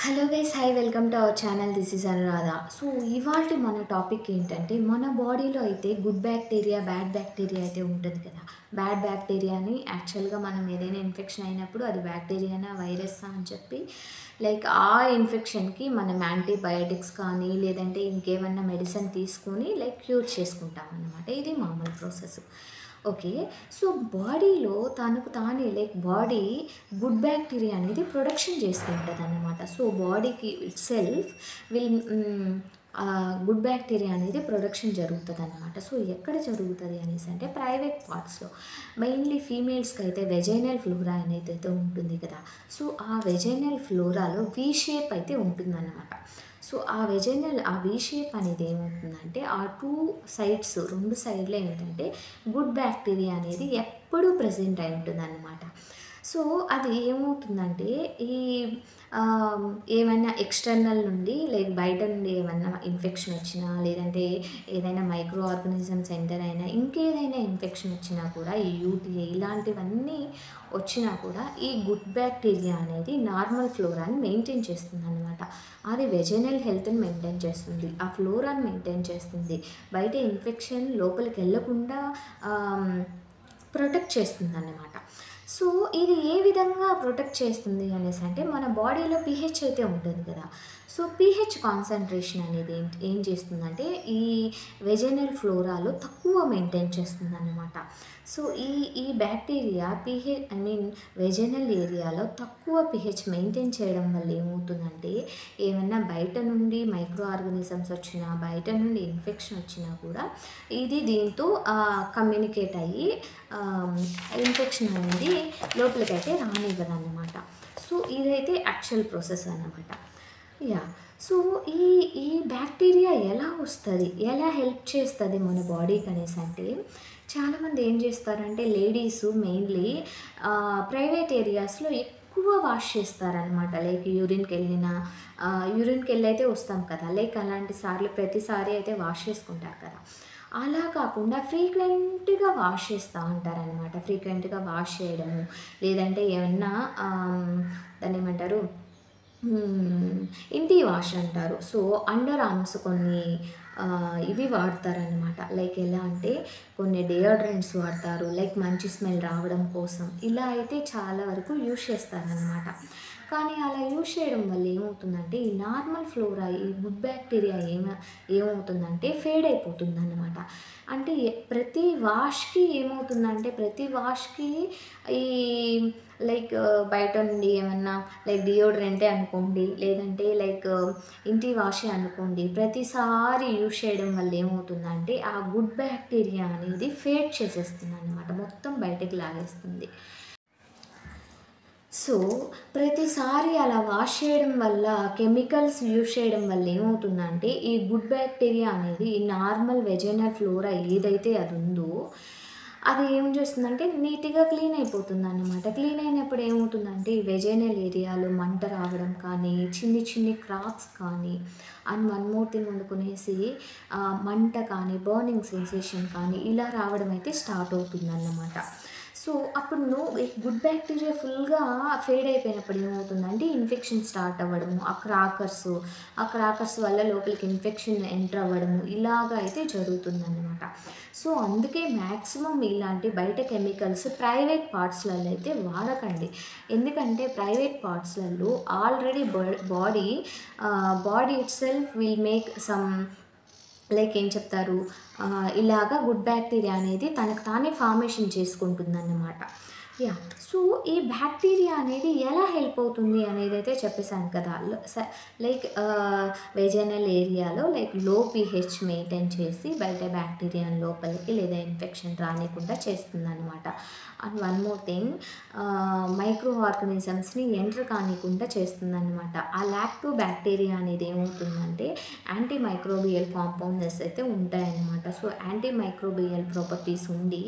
Hello guys, hi, welcome to our channel. This is Anuradha. So ఇవాళ మన topic ఏంటంటే, మన బాడీలో అయితే గుడ్ బ్యాక్టీరియా, బ్యాడ్ బ్యాక్టీరియా అయితే ఉంటుంది కదా. బ్యాడ్ బ్యాక్టీరియాని యాక్చువల్గా మనం ఏదైనా ఇన్ఫెక్షన్ అయినప్పుడు అది బ్యాక్టీరియానా వైరస్సా అని చెప్పి ఆ ఇన్ఫెక్షన్కి మనం యాంటీబయాటిక్స్ కానీ లేదంటే ఇంకేమన్నా మెడిసిన్ తీసుకొని క్యూర్ చేసుకుంటాం అన్నమాట. ఇది మామూలు ప్రాసెస్. ఓకే. సో బాడీలో తనకు తానే బాడీ గుడ్ బ్యాక్టీరియా అనేది ప్రొడక్షన్ చేసుకుంటదనమాట. సో బాడీకి it self will good bacteria అనేది ప్రొడక్షన్ జరుగుతదనమాట. సో ఎక్కడ జరుగుతది అనేసి అంటే ప్రైవేట్ పార్ట్స్‌లో. మెయిన్‌లీ ఫీమేల్స్‌కి అయితే వెజైనల్ ఫ్లోరా అనేది అయితే ఉంటుంది కదా. సో ఆ వెజైనల్ ఫ్లోరాలో వి షేప్ అయితే ఉంటుందన్నమాట. సో ఆ వి షేప్ అనేది ఏమవుతుందంటే ఆ 2 సైడ్స్ 2 సైడ్‌లో ఏంటంటే గుడ్ బ్యాక్టీరియా అనేది ఎప్పుడూ ప్రెజెంట్ అయి ఉంటుందన్నమాట. సో అది ఏమవుతుందంటే ఈ ఏమైనా ఎక్స్‌టర్నల్ నుండి బయట నుండి ఏమన్నా ఇన్ఫెక్షన్ వచ్చినా లేదంటే ఏదైనా మైక్రో ఆర్గానిజమ్స్ ఎంటర్ అయినా ఇంకేదైనా ఇన్ఫెక్షన్ వచ్చినా కూడా ఈ యూటీఐ ఇలాంటివన్నీ వచ్చినా కూడా ఈ గుడ్ బ్యాక్టీరియా అనేది నార్మల్ ఫ్లోరాని మెయింటైన్ చేస్తుందన్నమాట. అది వెజైనల్ హెల్త్‌ని మెయింటైన్ చేస్తుంది. ఆ ఫ్లోరాని మెయింటైన్ చేస్తుంది. బయట ఇన్ఫెక్షన్ లోపలికి వెళ్ళకుండా ప్రొటెక్ట్ చేస్తుందన్నమాట. సో ఇది ఏ విధంగా ప్రొటెక్ట్ చేస్తుంది అనేసి అంటే మన బాడీలో పీహెచ్ అయితే ఉంటుంది కదా. సో పీహెచ్ కాన్సంట్రేషన్ అనేది ఏం చేస్తుందంటే ఈ వెజైనల్ ఫ్లోరాలో తక్కువ మెయింటైన్ చేస్తుందన్నమాట. సో ఈ బ్యాక్టీరియా వెజైనల్ ఏరియాలో తక్కువ పీహెచ్ మెయింటైన్ చేయడం వల్ల ఏమవుతుందంటే ఏమన్నా బయట నుండి మైక్రో ఆర్గానిజమ్స్ వచ్చినా బయట నుండి ఇన్ఫెక్షన్ వచ్చినా కూడా ఇది దీంతో కమ్యూనికేట్ అయ్యి ఇన్ఫెక్షన్ అనేది లోపలికైతే రానివ్వదన్నమాట. సో ఇదైతే యాక్చువల్ ప్రాసెస్ అన్నమాట. సో ఈ బ్యాక్టీరియా ఎలా వస్తుంది, ఎలా హెల్ప్ చేస్తుంది మన బాడీకి అనేసి అంటే చాలామంది ఏం చేస్తారంటే లేడీసు మెయిన్లీ ప్రైవేట్ ఏరియాస్లో ఎక్కువ వాష్ చేస్తారనమాట. యూరిన్కి వెళ్ళి అయితే వస్తాం కదా. అలాంటి సార్లు ప్రతిసారి అయితే వాష్ చేసుకుంటారు కదా. అలా కాకుండా ఫ్రీక్వెంట్‌గా వాష్ చేస్తూ ఉంటారనమాట. ఫ్రీక్వెంట్‌గా వాష్ చేయడము లేదంటే ఏమన్నా దాన్నేమంటారు, ఇంటి వాష్ అంటారు. సో అండర్ ఆర్మ్స్ కొన్ని ఇవి వాడతారనమాట. ఎలా అంటే కొన్ని డియోడ్రెంట్స్ వాడతారు. మంచి స్మెల్ రావడం కోసం ఇలా అయితే చాలా వరకు యూజ్ చేస్తారనమాట. కానీ అలా యూజ్ చేయడం వల్ల ఏమవుతుందంటే ఈ నార్మల్ ఫ్లోరా, ఈ గుడ్ బ్యాక్టీరియా ఏమవుతుందంటే ఫేడ్ అయిపోతుందన్నమాట. అంటే ప్రతి వాష్‌కి ఏమవుతుందంటే ప్రతి వాష్‌కి ఈ బయట నుండి ఏమన్నా డియోడ్రెంటే అనుకోండి లేదంటే ఇంటి వాషే అనుకోండి, ప్రతిసారి యూజ్ చేయడం వల్ల ఏమవుతుందంటే ఆ గుడ్ బ్యాక్టీరియా అనేది ఫేడ్ చేసేస్తుందన్నమాట. మొత్తం బయటకి లాగేస్తుంది. సో ప్రతిసారి అలా వాష్ చేయడం వల్ల కెమికల్స్ యూజ్ చేయడం వల్ల ఏమవుతుందంటే ఈ గుడ్ బ్యాక్టీరియా అనేది ఈ నార్మల్ వెజైనల్ ఫ్లోరా ఏదైతే అది ఉందో అది ఏం చేస్తుందంటే నీట్‌గా క్లీన్ అయిపోతుందన్నమాట. క్లీన్ అయినప్పుడు ఏమవుతుందంటే ఈ వెజైనల్ ఏరియాలో మంట రావడం కానీ, చిన్ని క్రాక్స్ కానీ అండ్ వన్ మోర్ థింగ్ వండుకునేసి మంట కానీ, బర్నింగ్ సెన్సేషన్ కానీ ఇలా రావడం అయితే స్టార్ట్ అవుతుందన్నమాట. సో అప్పుడు గుడ్ బ్యాక్టీరియా ఫుల్‌గా ఫేడ్ అయిపోయినప్పుడు ఏమవుతుందంటే ఇన్ఫెక్షన్ స్టార్ట్ అవ్వడము, ఆ క్రాకర్స్ వల్ల లోపలికి ఇన్ఫెక్షన్ ఎంటర్ అవ్వడము ఇలాగ అయితే జరుగుతుందన్నమాట. సో అందుకే మ్యాక్సిమం ఇలాంటి బయట కెమికల్స్ ప్రైవేట్ పార్ట్స్‌లలో అయితే వాడకండి. ఎందుకంటే ప్రైవేట్ పార్ట్స్‌లలో already body itself will make some ఏం చెప్తారు, ఇలాగా గుడ్ బ్యాక్టీరియా అనేది తనకు తానే ఫార్మేషన్ చేసుకుంటుందన్నమాట. సో ఈ బ్యాక్టీరియా అనేది ఎలా హెల్ప్ అవుతుంది అనేది అయితే చెప్పేసాను కదా. వెజైనల్ ఏరియాలో లో పీహెచ్ మెయింటైన్ చేసి బయట బ్యాక్టీరియాని లోపలికి లేదా ఇన్ఫెక్షన్ రానికుండా చేస్తుందన్నమాట. And one more thing, micro ఆర్గానిజమ్స్‌ని ఎంటర్ కానీకుండా చేస్తుందన్నమాట. ఆ లాక్టో బ్యాక్టీరియా అనేది ఏమవుతుందంటే యాంటీ మైక్రోబియల్ కాంపౌండ్స్ అయితే ఉంటాయన్నమాట. సో యాంటీ మైక్రోబియల్ ప్రాపర్టీస్ ఉండి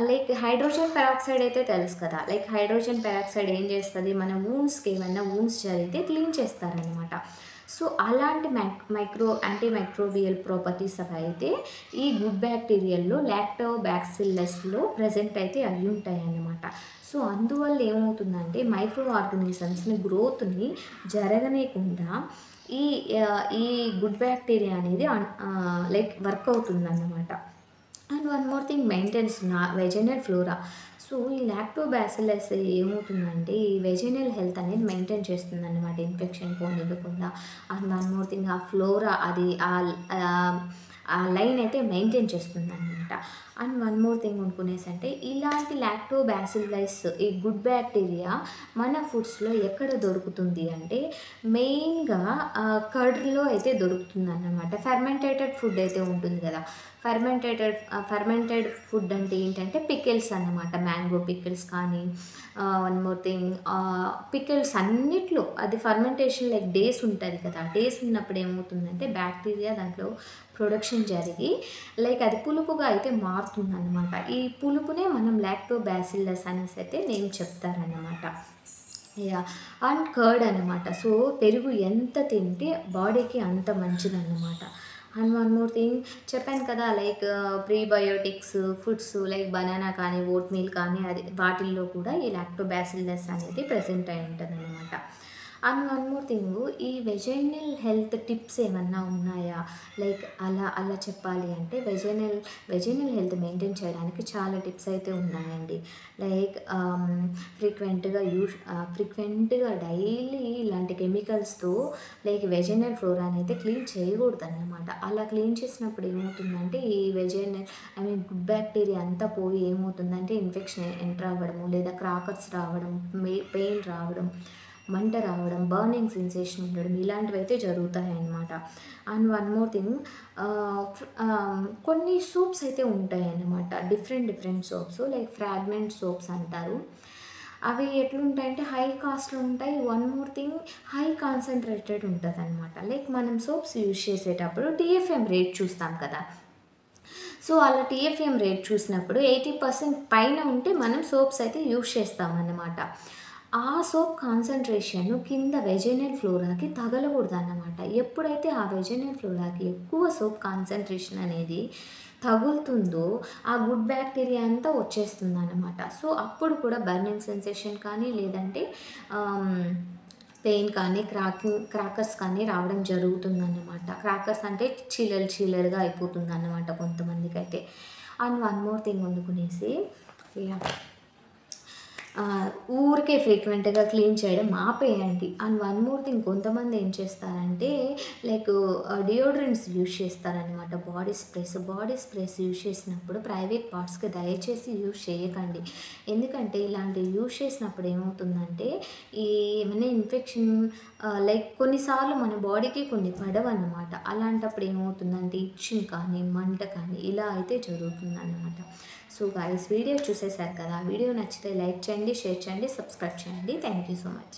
లైక్ హైడ్రోజన్ పెరాక్సైడ్ అయితే తెలుసు కదా! లైక్ హైడ్రోజన్ పెరాక్సైడ్ ఏం చేస్తది, మన వూండ్స్‌కి ఏమన్నా వూండ్స్ జరిగితే క్లీన్ చేస్తారనమాట. సో, అలాంటి యాంటీ మైక్రోబియల్ ప్రాపర్టీస్ అవైతే ఈ గుడ్ బ్యాక్టీరియాల్లో లాక్టోబాసిల్లస్‌లో ప్రెజెంట్ అయితే అయ్యుంటాయన్నమాట. సో, అందువల్ల ఏమవుతుందంటే మైక్రో ఆర్గానిజమ్స్‌ని గ్రోత్‌ని జరగనీయకుండా ఈ ఈ గుడ్ బ్యాక్టీరియా అనేది లైక్ వర్క్ అవుతుందన్నమాట. And one more thing maintains vaginal flora. So, ఈ లాక్టోబాసిల్లస్ ఏమవుతుందంటే ఈ వెజైనల్ హెల్త్ అనేది మెయింటైన్ చేస్తుందన్నమాట, ఇన్ఫెక్షన్ పోనివ్వకుండా. అండ్ వన్ మోర్ థింగ్ ఆ ఫ్లోరా అది ఆ లైన్ అయితే మెయింటైన్ చేస్తుందన్నమాట. అండ్ వన్ మోర్ థింగ్ అనుకునేసంటే ఇలాంటి లాక్టోబాసిల్లస్ ఈ గుడ్ బ్యాక్టీరియా మన ఫుడ్స్‌లో ఎక్కడ దొరుకుతుంది అంటే మెయిన్‌గా కర్డ్‌లో అయితే దొరుకుతుందన్నమాట. ఫెర్మెంటేటెడ్ ఫుడ్ అయితే ఉంటుంది కదా! ఫెర్మెంటెడ్ ఫుడ్ అంటే ఏంటంటే పికిల్స్ అన్నమాట. మ్యాంగో పికిల్స్ కానీ వన్ మోర్ థింగ్ పికిల్స్ అన్నిట్లో అది ఫర్మెంటేషన్ లైక్ డేస్ ఉంటుంది కదా! డేస్ ఉన్నప్పుడు ఏమవుతుందంటే బ్యాక్టీరియా దాంట్లో ప్రొడక్షన్ జరిగి లైక్ అది పులుపుగా అయితే మారుతుందన్నమాట. ఈ పులుపునే మనం లాక్టోబాసిల్లస్ అనేసి అయితే నేమ్ చెప్తారన్నమాట. యాహ్! అండ్ కర్డ్ అనమాట. సో, పెరుగు ఎంత తింటే బాడీకి అంత మంచిదన్నమాట. అండ్ వన్ మోర్ థింగ్ చెప్పాను కదా! Like prebiotics foods like banana కానీ, ఓట్ మీల్ కానీ అది వాటిల్లో కూడా ఈ లాక్టోబాసిల్లస్ అనేది ప్రెజెంట్ అయి ఉంటదనమాట. అండ్ వన్ మోర్ థింగు ఈ వెజైనల్ హెల్త్ టిప్స్ ఏమన్నా ఉన్నాయా? లైక్ అలా చెప్పాలి అంటే వెజైనల్ హెల్త్ మెయింటైన్ చేయడానికి చాలా టిప్స్ అయితే ఉన్నాయండి. లైక్ ఫ్రీక్వెంట్‌గా డైలీ ఇలాంటి కెమికల్స్‌తో లైక్ వెజైనల్ ఫ్లోరాని అయితే క్లీన్ చేయకూడదన్నమాట. అలా క్లీన్ చేసినప్పుడు ఏమవుతుందంటే ఈ గుడ్ బ్యాక్టీరియా అంతా పోయి ఏమవుతుందంటే ఇన్ఫెక్షన్ ఎంటర్ అవ్వడము, లేదా క్రాకర్స్ రావడం, పెయిన్ రావడం, మంట రావడం, బర్నింగ్ సెన్సేషన్ ఉండడం ఇలాంటివైతే జరుగుతాయన్నమాట. అండ్ వన్ మోర్ థింగ్ కొన్ని సోప్స్ అయితే ఉంటాయన్నమాట. Different soaps like fragrant soaps అంటారు. అవి ఎట్లుంటాయంటే హై కాస్ట్‌లో ఉంటాయి. One more thing high concentrated ఉంటదనమాట. లైక్ మనం సోప్స్ యూజ్ చేసేటప్పుడు టీఎఫ్ఎం రేట్ చూస్తాం కదా! సో, అలా టీఎఫ్ఎం రేట్ చూసినప్పుడు 80% పైన ఉంటే మనం సోప్స్ అయితే యూజ్ చేస్తామన్నమాట. ఆ సోప్ కాన్సంట్రేషన్ కింద వెజైనల్ ఫ్లోరాకి తగలకూడదన్నమాట. ఎప్పుడైతే ఆ వెజైనల్ ఫ్లోరాకి ఎక్కువ సోప్ కాన్సంట్రేషన్ అనేది తగులుతుందో ఆ గుడ్ బ్యాక్టీరియా అంతా వచ్చేస్తుందన్నమాట. సో, అప్పుడు కూడా బర్నింగ్ సెన్సేషన్ కానీ లేదంటే పెయిన్ కానీ, క్రాకర్స్ కానీ రావడం జరుగుతుందన్నమాట. క్రాకర్స్ అంటే చీలలుగా అయిపోతుందన్నమాట కొంతమందికైతే. అండ్ వన్ మోర్ థింగ్ వండుకునేసి యాహ్! ఊరికే ఫ్రీక్వెంట్‌గా క్లీన్ చేయడం ఆపేయండి. అండ్ వన్ మోర్ థింగ్ కొంతమంది ఏం చేస్తారంటే లైక్ డియోడ్రెంట్స్ యూజ్ చేస్తారనమాట. బాడీ స్ప్రేస్ యూజ్ చేసినప్పుడు ప్రైవేట్ పార్ట్స్‌కి దయచేసి యూజ్ చేయకండి. ఎందుకంటే ఇలాంటివి యూజ్ చేసినప్పుడు ఏమవుతుందంటే ఈ ఏమైనా ఇన్ఫెక్షన్ లైక్ కొన్నిసార్లు మన బాడీకి కొన్ని పడవన్నమాట. అలాంటప్పుడు ఏమవుతుందంటే ఇచ్చింగ్ కానీ, మంట కానీ ఇలా అయితే జరుగుతుందన్నమాట. సో గైస్ వీడియో చూసేసారు కదా! వీడియో నచ్చితే లైక్ చేయండి, షేర్ చేయండి, సబ్స్క్రైబ్ చేయండి. Thank you so much.